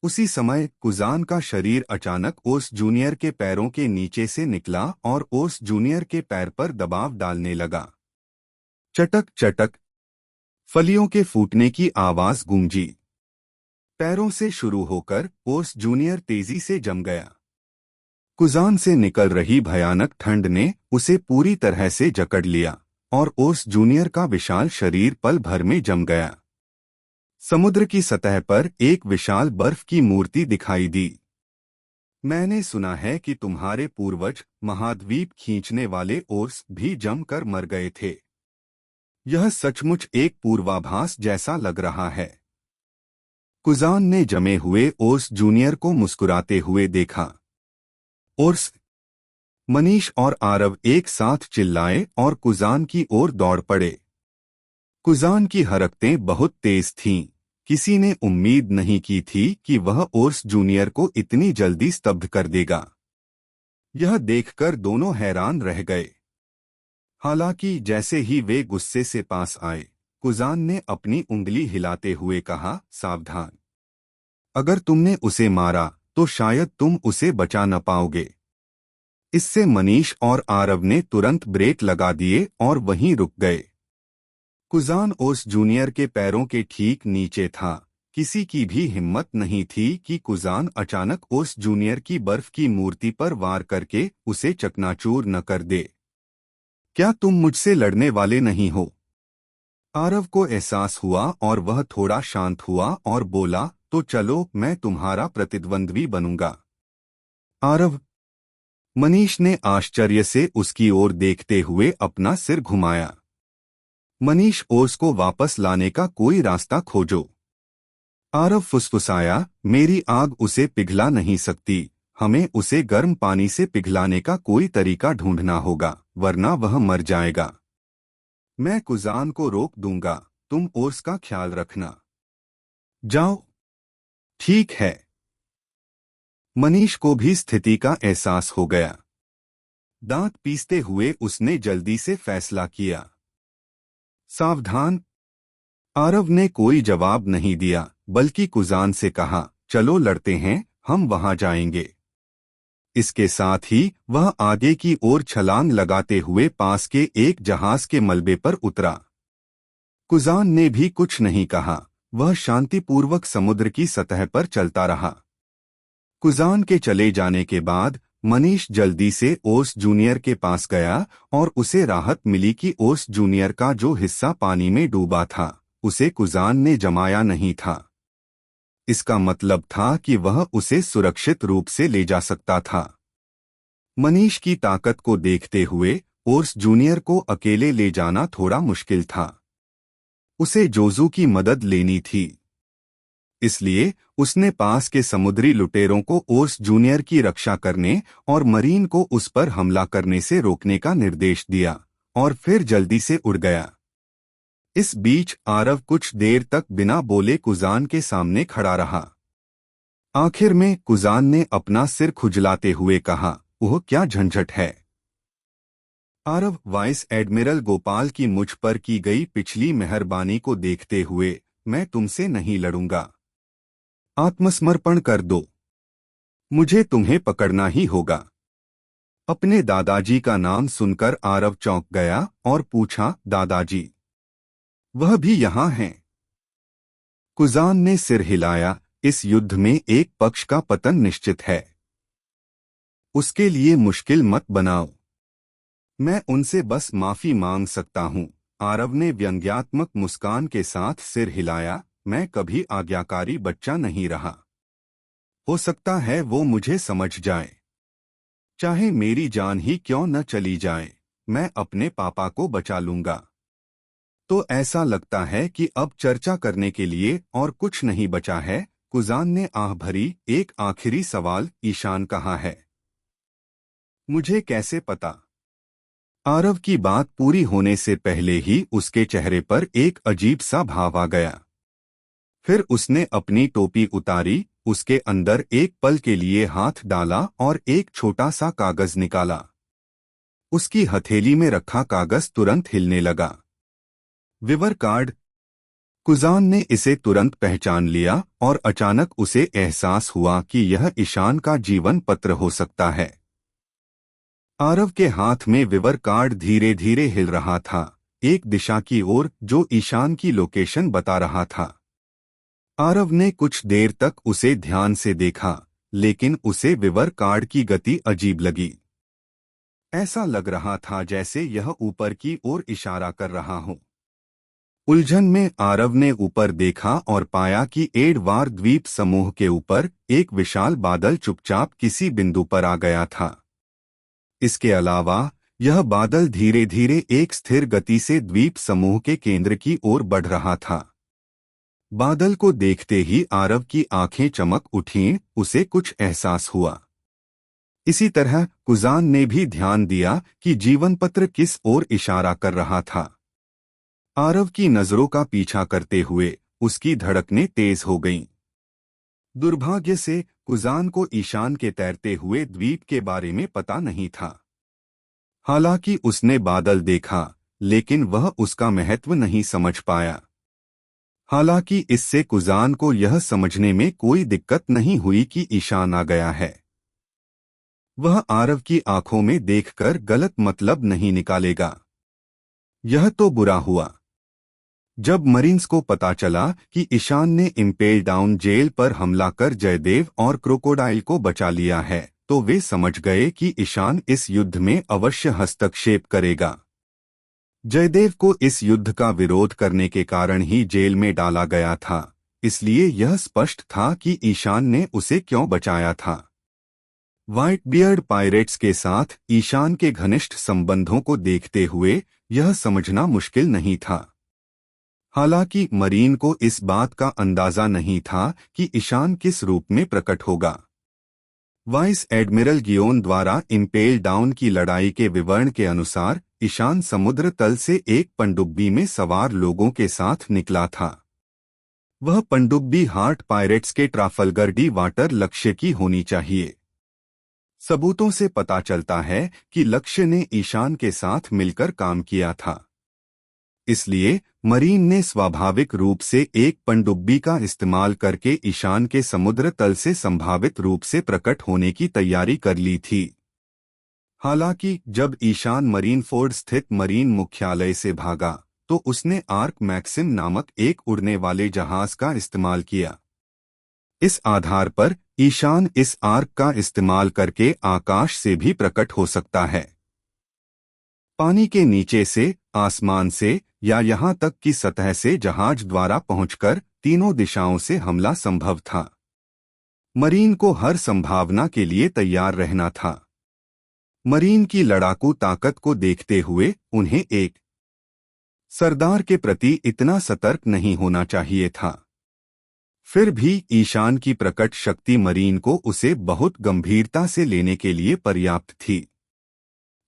उसी समय कुजान का शरीर अचानक ओर्स जूनियर के पैरों के नीचे से निकला और ओर्स जूनियर के पैर पर दबाव डालने लगा। चटक चटक फलियों के फूटने की आवाज गूंजी। पैरों से शुरू होकर ओर्स जूनियर तेजी से जम गया। कुजान से निकल रही भयानक ठंड ने उसे पूरी तरह से जकड़ लिया और ओर्स जूनियर का विशाल शरीर पल भर में जम गया। समुद्र की सतह पर एक विशाल बर्फ की मूर्ति दिखाई दी। मैंने सुना है कि तुम्हारे पूर्वज महाद्वीप खींचने वाले ओर्स भी जमकर मर गए थे। यह सचमुच एक पूर्वाभास जैसा लग रहा है। कुजान ने जमे हुए ओर्स जूनियर को मुस्कुराते हुए देखा। ओर्स, मनीष और आरव एक साथ चिल्लाए और कुजान की ओर दौड़ पड़े। कुजान की हरकतें बहुत तेज थीं। किसी ने उम्मीद नहीं की थी कि वह ओर्स जूनियर को इतनी जल्दी स्तब्ध कर देगा। यह देखकर दोनों हैरान रह गए। हालांकि जैसे ही वे गुस्से से पास आए, कुजान ने अपनी उंगली हिलाते हुए कहा, सावधान। अगर तुमने उसे मारा तो शायद तुम उसे बचा न पाओगे। इससे मनीष और आरव ने तुरंत ब्रेक लगा दिए और वहीं रुक गए। कुजान ओस जूनियर के पैरों के ठीक नीचे था। किसी की भी हिम्मत नहीं थी कि कुजान अचानक ओस जूनियर की बर्फ की मूर्ति पर वार करके उसे चकनाचूर न कर दे। क्या तुम मुझसे लड़ने वाले नहीं हो? आरव को एहसास हुआ और वह थोड़ा शांत हुआ और बोला, तो चलो मैं तुम्हारा प्रतिद्वंद्वी बनूंगा। आरव। मनीष ने आश्चर्य से उसकी ओर देखते हुए अपना सिर घुमाया। मनीष, ओस को वापस लाने का कोई रास्ता खोजो। आरव फुसफुसाया, मेरी आग उसे पिघला नहीं सकती। हमें उसे गर्म पानी से पिघलाने का कोई तरीका ढूंढना होगा, वरना वह मर जाएगा। मैं कुजान को रोक दूंगा, तुम ओस का ख्याल रखना। जाओ। ठीक है। मनीष को भी स्थिति का एहसास हो गया। दांत पीसते हुए उसने जल्दी से फैसला किया। सावधान। आरव ने कोई जवाब नहीं दिया, बल्कि कुजान से कहा, चलो लड़ते हैं, हम वहां जाएंगे। इसके साथ ही वह आगे की ओर छलांग लगाते हुए पास के एक जहाज के मलबे पर उतरा। कुजान ने भी कुछ नहीं कहा, वह शांतिपूर्वक समुद्र की सतह पर चलता रहा। कुजान के चले जाने के बाद मनीष जल्दी से ओस जूनियर के पास गया और उसे राहत मिली कि ओस जूनियर का जो हिस्सा पानी में डूबा था उसे कुजान ने जमाया नहीं था। इसका मतलब था कि वह उसे सुरक्षित रूप से ले जा सकता था। मनीष की ताकत को देखते हुए ओस जूनियर को अकेले ले जाना थोड़ा मुश्किल था। उसे जोजू की मदद लेनी थी। इसलिए उसने पास के समुद्री लुटेरों को ओस जूनियर की रक्षा करने और मरीन को उस पर हमला करने से रोकने का निर्देश दिया और फिर जल्दी से उड़ गया। इस बीच आरव कुछ देर तक बिना बोले कुजान के सामने खड़ा रहा। आखिर में कुजान ने अपना सिर खुजलाते हुए कहा, वह क्या झंझट है? आरव, वाइस एडमिरल गोपाल की मुझ पर की गई पिछली मेहरबानी को देखते हुए मैं तुमसे नहीं लड़ूंगा। आत्मसमर्पण कर दो। मुझे तुम्हें पकड़ना ही होगा। अपने दादाजी का नाम सुनकर आरव चौंक गया और पूछा, दादाजी? वह भी यहाँ हैं? कुजान ने सिर हिलाया, इस युद्ध में एक पक्ष का पतन निश्चित है। उसके लिए मुश्किल मत बनाओ। मैं उनसे बस माफी मांग सकता हूँ। आरव ने व्यंग्यात्मक मुस्कान के साथ सिर हिलाया, मैं कभी आज्ञाकारी बच्चा नहीं रहा। हो सकता है वो मुझे समझ जाए। चाहे मेरी जान ही क्यों न चली जाए, मैं अपने पापा को बचा लूंगा। तो ऐसा लगता है कि अब चर्चा करने के लिए और कुछ नहीं बचा है। कुजान ने आह भरी, एक आखिरी सवाल, ईशान कहाँ है? मुझे कैसे पता? आरव की बात पूरी होने से पहले ही उसके चेहरे पर एक अजीब सा भाव आ गया। फिर उसने अपनी टोपी उतारी, उसके अंदर एक पल के लिए हाथ डाला और एक छोटा सा कागज निकाला। उसकी हथेली में रखा कागज तुरंत हिलने लगा। विवर कार्ड। कुजान ने इसे तुरंत पहचान लिया और अचानक उसे एहसास हुआ कि यह ईशान का जीवन पत्र हो सकता है। आरव के हाथ में विवर कार्ड धीरे धीरे हिल रहा था, एक दिशा की ओर जो ईशान की लोकेशन बता रहा था। आरव ने कुछ देर तक उसे ध्यान से देखा, लेकिन उसे विवर कार्ड की गति अजीब लगी। ऐसा लग रहा था जैसे यह ऊपर की ओर इशारा कर रहा हो। उलझन में आरव ने ऊपर देखा और पाया कि एडवार द्वीप समूह के ऊपर एक विशाल बादल चुपचाप किसी बिंदु पर आ गया था। इसके अलावा यह बादल धीरे धीरे एक स्थिर गति से द्वीप समूह के केंद्र की ओर बढ़ रहा था। बादल को देखते ही आरव की आंखें चमक उठीं, उसे कुछ एहसास हुआ। इसी तरह कुजान ने भी ध्यान दिया कि जीवन पत्र किस ओर इशारा कर रहा था। आरव की नजरों का पीछा करते हुए उसकी धड़कनें तेज हो गईं। दुर्भाग्य से कुजान को ईशान के तैरते हुए द्वीप के बारे में पता नहीं था। हालांकि उसने बादल देखा, लेकिन वह उसका महत्व नहीं समझ पाया। हालांकि इससे कुजान को यह समझने में कोई दिक्कत नहीं हुई कि ईशान आ गया है। वह आरव की आंखों में देखकर गलत मतलब नहीं निकालेगा। यह तो बुरा हुआ। जब मरीन्स को पता चला कि ईशान ने इम्पेल डाउन जेल पर हमला कर जयदेव और क्रोकोडाइल को बचा लिया है, तो वे समझ गए कि ईशान इस युद्ध में अवश्य हस्तक्षेप करेगा। जयदेव को इस युद्ध का विरोध करने के कारण ही जेल में डाला गया था, इसलिए यह स्पष्ट था कि ईशान ने उसे क्यों बचाया था। व्हाइट बियर्ड पायरेट्स के साथ ईशान के घनिष्ठ संबंधों को देखते हुए यह समझना मुश्किल नहीं था। हालांकि मरीन को इस बात का अंदाजा नहीं था कि ईशान किस रूप में प्रकट होगा। वाइस एडमिरल गियोन द्वारा इम्पेल डाउन की लड़ाई के विवरण के अनुसार ईशान समुद्र तल से एक पनडुब्बी में सवार लोगों के साथ निकला था। वह पनडुब्बी हार्ट पायरेट्स के ट्राफल्गर डी वाटर लक्ष्य की होनी चाहिए। सबूतों से पता चलता है कि लक्ष्य ने ईशान के साथ मिलकर काम किया था, इसलिए मरीन ने स्वाभाविक रूप से एक पनडुब्बी का इस्तेमाल करके ईशान के समुद्र तल से संभावित रूप से प्रकट होने की तैयारी कर ली थी। हालांकि जब ईशान मरीनफोर्ड स्थित मरीन मुख्यालय से भागा तो उसने आर्क मैक्सिम नामक एक उड़ने वाले जहाज का इस्तेमाल किया। इस आधार पर ईशान इस आर्क का इस्तेमाल करके आकाश से भी प्रकट हो सकता है। पानी के नीचे से, आसमान से या यहां तक कि सतह से जहाज द्वारा पहुंचकर तीनों दिशाओं से हमला संभव था। मरीन को हर संभावना के लिए तैयार रहना था। मरीन की लड़ाकू ताकत को देखते हुए उन्हें एक सरदार के प्रति इतना सतर्क नहीं होना चाहिए था। फिर भी ईशान की प्रकट शक्ति मरीन को उसे बहुत गंभीरता से लेने के लिए पर्याप्त थी।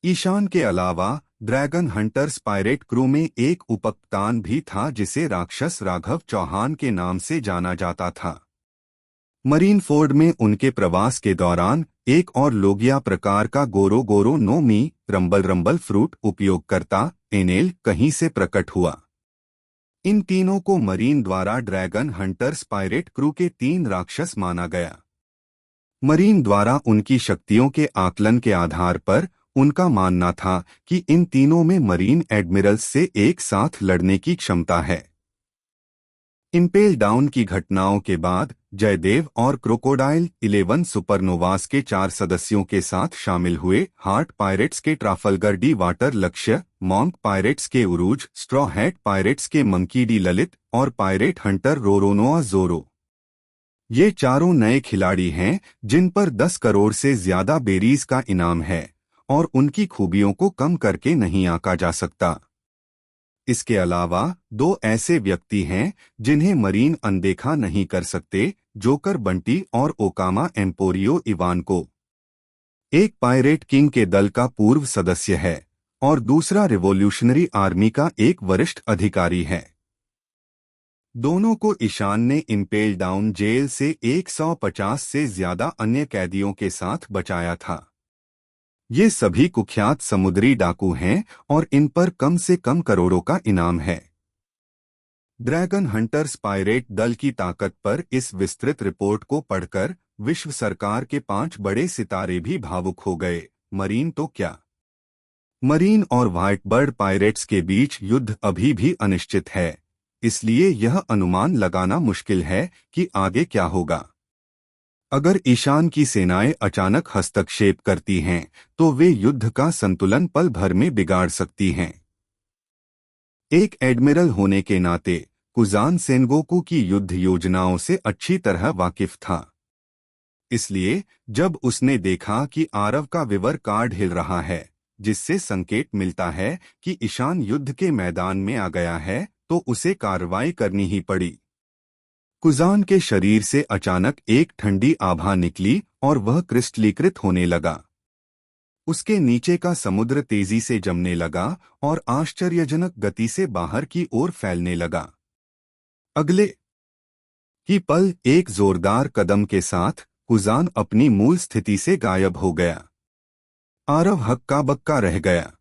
ईशान के अलावा ड्रैगन हंटर्स पायरेट क्रू में एक उपकप्तान भी था जिसे राक्षस राघव चौहान के नाम से जाना जाता था। मरीनफोर्ड में उनके प्रवास के दौरान एक और लोगिया प्रकार का गोरो गोरो नो मी रंबल रंबल फ्रूट उपयोगकर्ता एनेल कहीं से प्रकट हुआ। इन तीनों को मरीन द्वारा ड्रैगन हंटर्स पायरेट क्रू के 3 राक्षस माना गया। मरीन द्वारा उनकी शक्तियों के आकलन के आधार पर उनका मानना था कि इन तीनों में मरीन एडमिरल्स से एक साथ लड़ने की क्षमता है। इम्पेल डाउन की घटनाओं के बाद जयदेव और क्रोकोडाइल 11 सुपरनोवास के 4 सदस्यों के साथ शामिल हुए हार्ट पायरेट्स के ट्राफल्गर डी वाटर लक्ष्य, मॉन्क पायरेट्स के उरूज, स्ट्रॉ हैट पायरेट्स के मंकी डी ललित और पायरेट हंटर रोरोनोआ जोरो। ये चारों नए खिलाड़ी हैं जिन पर 10 करोड़ से ज्यादा बेरीज का इनाम है और उनकी खूबियों को कम करके नहीं आंका जा सकता। इसके अलावा 2 ऐसे व्यक्ति हैं जिन्हें मरीन अनदेखा नहीं कर सकते, जोकर बंटी और ओकामा एम्पोरियो इवानको। एक पायरेट किंग के दल का पूर्व सदस्य है और दूसरा रिवॉल्यूशनरी आर्मी का एक वरिष्ठ अधिकारी है। दोनों को ईशान ने इम्पेल डाउन जेल से 150 से ज्यादा अन्य कैदियों के साथ बचाया था। ये सभी कुख्यात समुद्री डाकू हैं और इन पर कम से कम करोड़ों का इनाम है। ड्रैगन हंटर्स पायरेट दल की ताकत पर इस विस्तृत रिपोर्ट को पढ़कर विश्व सरकार के 5 बड़े सितारे भी भावुक हो गए। मरीन तो क्या, मरीन और व्हाइट बर्ड पायरेट्स के बीच युद्ध अभी भी अनिश्चित है, इसलिए यह अनुमान लगाना मुश्किल है कि आगे क्या होगा। अगर ईशान की सेनाएं अचानक हस्तक्षेप करती हैं तो वे युद्ध का संतुलन पल भर में बिगाड़ सकती हैं। एक एडमिरल होने के नाते कुजान सेनगोकू की युद्ध योजनाओं से अच्छी तरह वाकिफ था। इसलिए जब उसने देखा कि आरव का विवर कार्ड हिल रहा है, जिससे संकेत मिलता है कि ईशान युद्ध के मैदान में आ गया है, तो उसे कार्रवाई करनी ही पड़ी। कुजान के शरीर से अचानक एक ठंडी आभा निकली और वह क्रिस्टलीकृत होने लगा। उसके नीचे का समुद्र तेजी से जमने लगा और आश्चर्यजनक गति से बाहर की ओर फैलने लगा। अगले ही पल एक जोरदार कदम के साथ कुजान अपनी मूल स्थिति से गायब हो गया। आरव हक्का बक्का रह गया।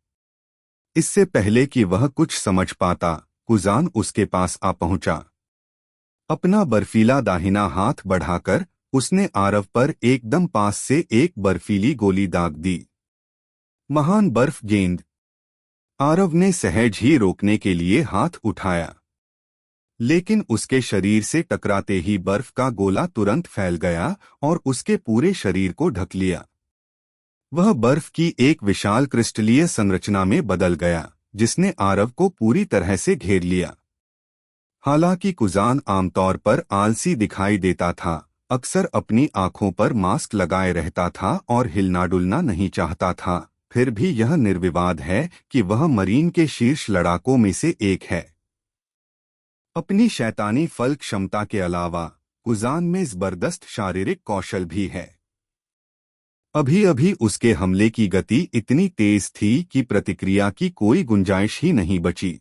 इससे पहले कि वह कुछ समझ पाता, कुजान उसके पास आ पहुंचा। अपना बर्फीला दाहिना हाथ बढ़ाकर उसने आरव पर एकदम पास से एक बर्फीली गोली दाग दी। महान बर्फ गेंद। आरव ने सहज ही रोकने के लिए हाथ उठाया। लेकिन उसके शरीर से टकराते ही बर्फ का गोला तुरंत फैल गया और उसके पूरे शरीर को ढक लिया। वह बर्फ की एक विशाल क्रिस्टलीय संरचना में बदल गया, जिसने आरव को पूरी तरह से घेर लिया। हालांकि कुजान आमतौर पर आलसी दिखाई देता था, अक्सर अपनी आंखों पर मास्क लगाए रहता था और हिलना डुलना नहीं चाहता था, फिर भी यह निर्विवाद है कि वह मरीन के शीर्ष लड़ाकों में से एक है। अपनी शैतानी फल क्षमता के अलावा कुजान में जबरदस्त शारीरिक कौशल भी है। अभी अभी उसके हमले की गति इतनी तेज थी कि प्रतिक्रिया की कोई गुंजाइश ही नहीं बची।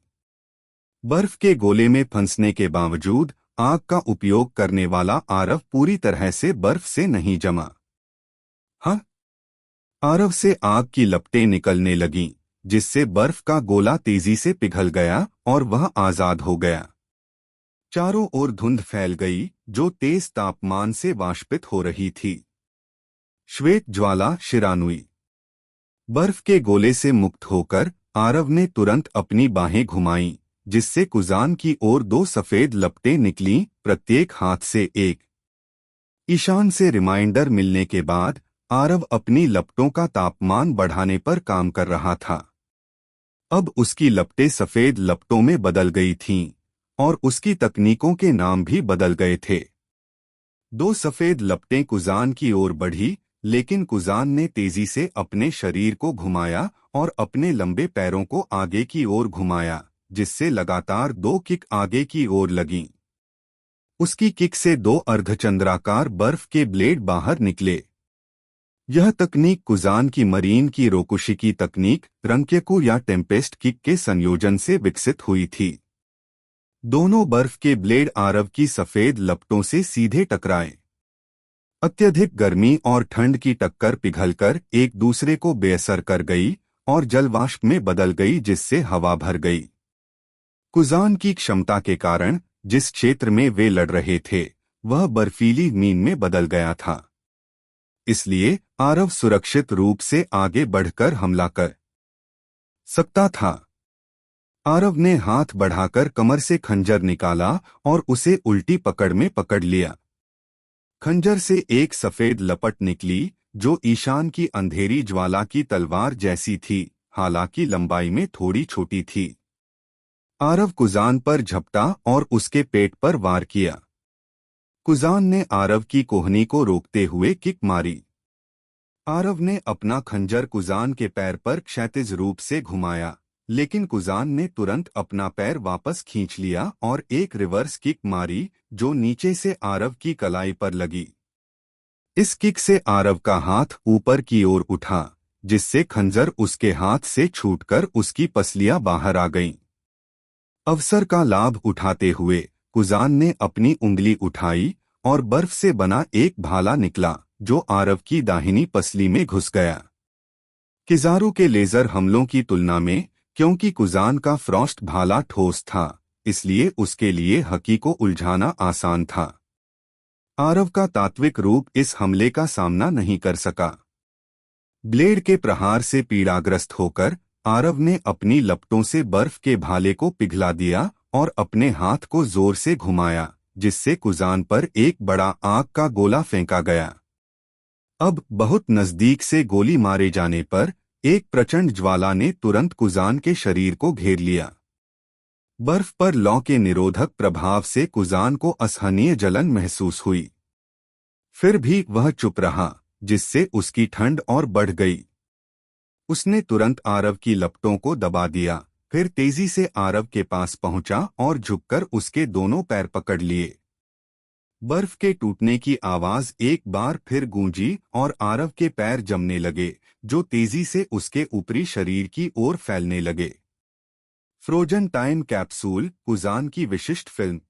बर्फ के गोले में फंसने के बावजूद आग का उपयोग करने वाला आरव पूरी तरह से बर्फ से नहीं जमा। हाँ, आरव से आग की लपटें निकलने लगीं, जिससे बर्फ का गोला तेजी से पिघल गया और वह आजाद हो गया। चारों ओर धुंध फैल गई, जो तेज तापमान से वाष्पित हो रही थी। श्वेत ज्वाला शिरानुई। बर्फ के गोले से मुक्त होकर आरव ने तुरंत अपनी बाहें घुमाईं, जिससे कुजान की ओर दो सफेद लपटें निकलीं, प्रत्येक हाथ से एक। ईशान से रिमाइंडर मिलने के बाद आरव अपनी लपटों का तापमान बढ़ाने पर काम कर रहा था। अब उसकी लपटें सफेद लपटों में बदल गई थीं और उसकी तकनीकों के नाम भी बदल गए थे। दो सफेद लपटें कुजान की ओर बढ़ी, लेकिन कुजान ने तेजी से अपने शरीर को घुमाया और अपने लंबे पैरों को आगे की ओर घुमाया, जिससे लगातार दो किक आगे की ओर लगीं। उसकी किक से दो अर्धचंद्राकार बर्फ के ब्लेड बाहर निकले। यह तकनीक कुजान की मरीन की रोकुशिकी तकनीक रंक्यकू या टेम्पेस्ट किक के संयोजन से विकसित हुई थी। दोनों बर्फ के ब्लेड आरव की सफेद लपटों से सीधे टकराए। अत्यधिक गर्मी और ठंड की टक्कर पिघलकर एक दूसरे को बेअसर कर गई और जलवाष्प में बदल गई, जिससे हवा भर गई। कुजान की क्षमता के कारण जिस क्षेत्र में वे लड़ रहे थे वह बर्फीली मीन में बदल गया था, इसलिए आरव सुरक्षित रूप से आगे बढ़कर हमला कर सकता था। आरव ने हाथ बढ़ाकर कमर से खंजर निकाला और उसे उल्टी पकड़ में पकड़ लिया। खंजर से एक सफेद लपट निकली, जो ईशान की अंधेरी ज्वाला की तलवार जैसी थी, हालांकि लंबाई में थोड़ी छोटी थी। आरव कुजान पर झपटा और उसके पेट पर वार किया। कुजान ने आरव की कोहनी को रोकते हुए किक मारी। आरव ने अपना खंजर कुजान के पैर पर क्षैतिज रूप से घुमाया, लेकिन कुजान ने तुरंत अपना पैर वापस खींच लिया और एक रिवर्स किक मारी, जो नीचे से आरव की कलाई पर लगी। इस किक से आरव का हाथ ऊपर की ओर उठा, जिससे खंजर उसके हाथ से छूटकर उसकी पसलियां बाहर आ गईं। अवसर का लाभ उठाते हुए कुजान ने अपनी उंगली उठाई और बर्फ से बना एक भाला निकला, जो आरव की दाहिनी पसली में घुस गया। किजारू के लेजर हमलों की तुलना में क्योंकि कुजान का फ्रॉस्ट भाला ठोस था, इसलिए उसके लिए हकी को उलझाना आसान था। आरव का तात्विक रूप इस हमले का सामना नहीं कर सका। ब्लेड के प्रहार से पीड़ाग्रस्त होकर आरव ने अपनी लपटों से बर्फ के भाले को पिघला दिया और अपने हाथ को जोर से घुमाया, जिससे कुजान पर एक बड़ा आग का गोला फेंका गया। अब बहुत नजदीक से गोली मारे जाने पर एक प्रचंड ज्वाला ने तुरंत कुजान के शरीर को घेर लिया। बर्फ पर लौ के निरोधक प्रभाव से कुजान को असहनीय जलन महसूस हुई। फिर भी वह चुप रहा, जिससे उसकी ठंड और बढ़ गई। उसने तुरंत आरव की लपटों को दबा दिया, फिर तेजी से आरव के पास पहुंचा और झुककर उसके दोनों पैर पकड़ लिए। बर्फ के टूटने की आवाज एक बार फिर गूंजी और आरव के पैर जमने लगे, जो तेजी से उसके ऊपरी शरीर की ओर फैलने लगे। फ्रोजन टाइम कैप्सूल कुजान की विशिष्ट फिल्म।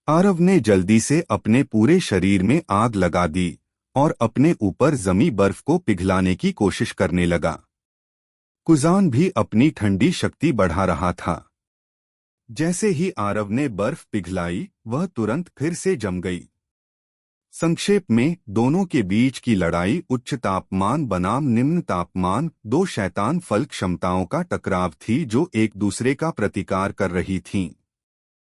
आरव ने जल्दी से अपने पूरे शरीर में आग लगा दी और अपने ऊपर जमी बर्फ को पिघलाने की कोशिश करने लगा। कुजान भी अपनी ठंडी शक्ति बढ़ा रहा था। जैसे ही आरव ने बर्फ पिघलाई, वह तुरंत फिर से जम गई। संक्षेप में, दोनों के बीच की लड़ाई उच्च तापमान बनाम निम्न तापमान दो शैतान फल क्षमताओं का टकराव थी, जो एक दूसरे का प्रतिकार कर रही थीं।